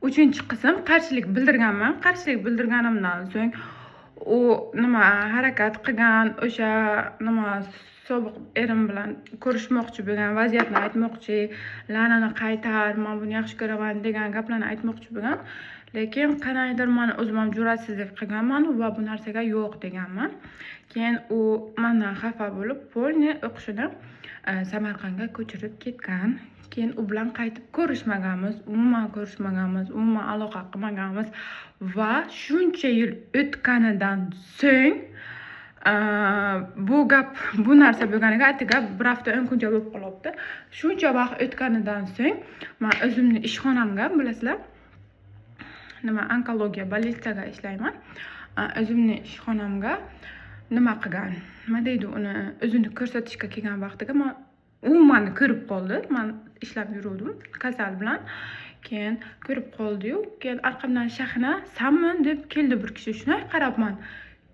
Uchinchi qism qarshilik bildirganman. Qarshilik bildirganimdan so'ng u nima harakat qilgan, o'sha nima sobiq erim bilan ko'rishmoqchi bo'lgan, vaziyatni aytmoqchi, la'nani qaytar, men buni yaxshi ko'raman degan gaplarni aytmoqchi bo'lgan. Lekin qanaydir men o'zim ham jur'atsizlik qilganman va bu narsaga yo'q deganman. Keyin u mendan xafa bo'lib, polni o'qishini Samarqandga ko'chirib ketgan. Keyin u bilan qaytib ko'rishmaganmiz, umuman aloqa qilmaganmiz va shuncha yil o'tganidan so'ng bu narsa bo'lganiga attiga bir hafta 10 kuncha bo'lib qolibdi. Shuncha vaqt o'tganidan so'ng men o'zimni ishxonamga, bilasizlar, nima onkologiya больницаga ishlayman. O'zimni ishxonamga nima qilgan? Nima deydi uni o'zini ko'rsatishga kelgan vaqtiga u meni ko'rib qoldi. Men ishlab yuruvdim kasal bilan. Keyin ko'rib qoldi-yu, keyin orqamdan Shahna, "Sanmi?" deb keldi bir kishi. Shunday qarabman.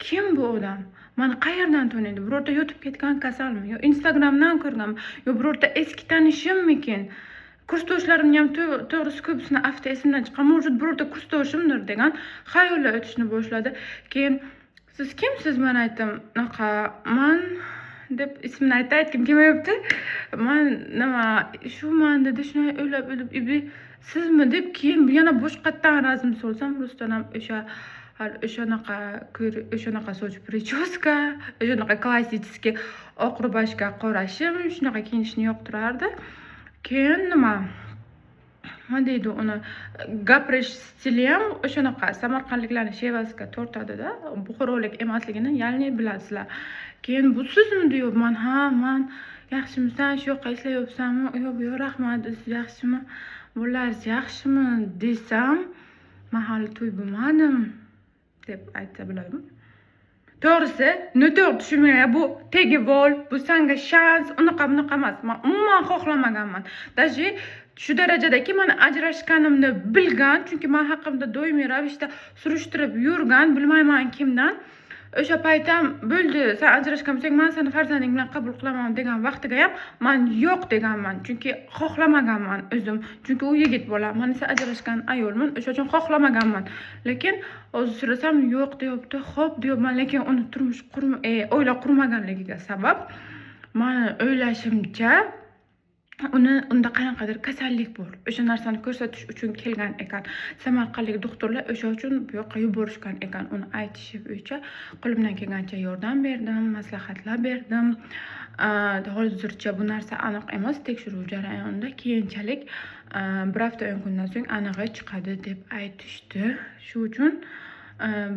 Kim bu odam? Meni qayerdan taniydi? Birorta yotib ketgan kasalmi? Yo Instagramdan ko'rganmi? Yo birorta eski tanishimmikin? Kursdoshlarimni ham to'g'risi ko'psini hafta esimdan chiqqan. Может, birorta kursdoshimdir degan xayollar o'tishni boshladi. Keyin "Siz kimsiz?" men aytdim. "Naqa, men" deb ismini aytgim kelmayapti. Men nima shuman dedi, shunday o'ylab "Sizmi?" deb keyin yana boshqatdan razm solsam, rostdan ham o'shanaqa soch prichoska, o'shanaqa klassический oq rubashka, qora shim, shunaqa kiyinishni yoqtirardi. Keyin nima deydi uni gapirish stili ham o'shanaqa samarqandliklarni shevasiga tortadi-da, buxorolik emasligini ya'ni bilasizlar. Keyin "Bu sizmi?" deyapman. "Ha, men yaxshimisan? Shu yoqqa ishlayapsanmi?" "Yo'q, rahmat, siz yaxshimi? Bo'laringiz yaxshimi?" desam, "Men hali to'y bo'lmadim" deb aytsa bo'ladimi? To'g'risi, noto'g'ri tushunmang, bu tegib ol, bu senga shans, unaqa emas. Men umuman xohlamaganman. Даже shu darajadaki men ajrashganimni bilgan, chunki men haqimda doimiy ravishda surishtirib yurgan, bilmayman kimdan. O'sha payt ham "Bo'ldi, sen ajrashgansan, men seni farzanding bilan qabul qilaman" degan vaqtiga ham men yo'q deganman, chunki xohlamaganman o'zim. Chunki u yigit bola, men esa ajrashgan ayolman, o'sha uchun xohlamaganman. Lekin hozir so'rasam yo'q deyapti. Xo'p deyapman, lekin uni turmush oila qurmaganligiga sabab meni o'ylashimcha unda qanaqadir kasallik bor. O'sha narsani ko'rsatish uchun kelgan ekan. Samarqandlik doktorlar o'sha uchun bu yoqqa yuborishgan ekan. Uni aytishi bo'yicha qo'limdan kelgancha yordam berdim, maslahatlar berdim. Hozircha bu narsa aniq emas, tekshiruv jarayonida, keyinchalik bir hafta 10 kundan so'ng anig'i chiqadi deb aytishdi. Shu uchun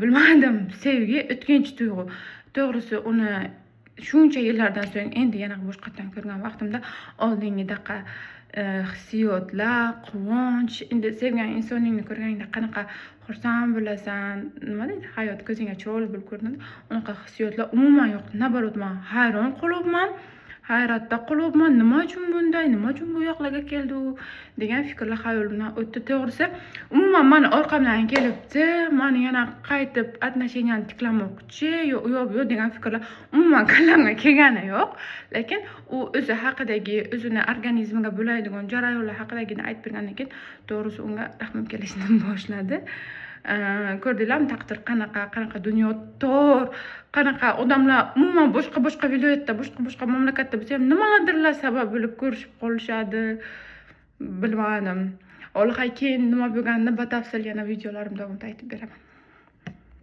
bilmadim, sevgi o'tkinchi tuyg'u. To'g'risi uni shuncha yillardan so'ng endi yana boshqatdan ko'rgan vaqtimda oldingidaqa hissiyotlar, quvonch, endi sevgan insoningni ko'rganingda qanaqa xursand bo'lasan, nima deydi, hayot ko'zingga chiroyli bo'lib ko'rinadi. Unaqa hissiyotlar umuman yo'q. Nabarot, men hayron qolyapman. Hayratda qolyapman. Nima uchun bunday? Nima uchun bu yoqlarga keldi u degan fikrlar xayolimdan o'tdi. To'g'risi, umuman meni orqamdan kelibdi, meni yana qaytib отношенияni tiklamoqchi, yo'q degan fikrlar umuman kallamga kelgani yo'q. Lekin u o'zi haqidagi, o'zini organizmiga bo'ladigan jarayonlar haqidagini aytib bergandan keyin to'g'risi unga rahmim kelishni boshladi. Ko'rdinglarmi, taqdir qanaqa dunyo tor, qanaqa odamlar umuman boshqa viloyatda, boshqa mamlakatda bo'lsa ham nimalardirlar sabab bo'lib ko'rishib qolishadi. Bilmadim. Keyin nima bo'lganini batafsil yana videolarim davomida aytib beraman.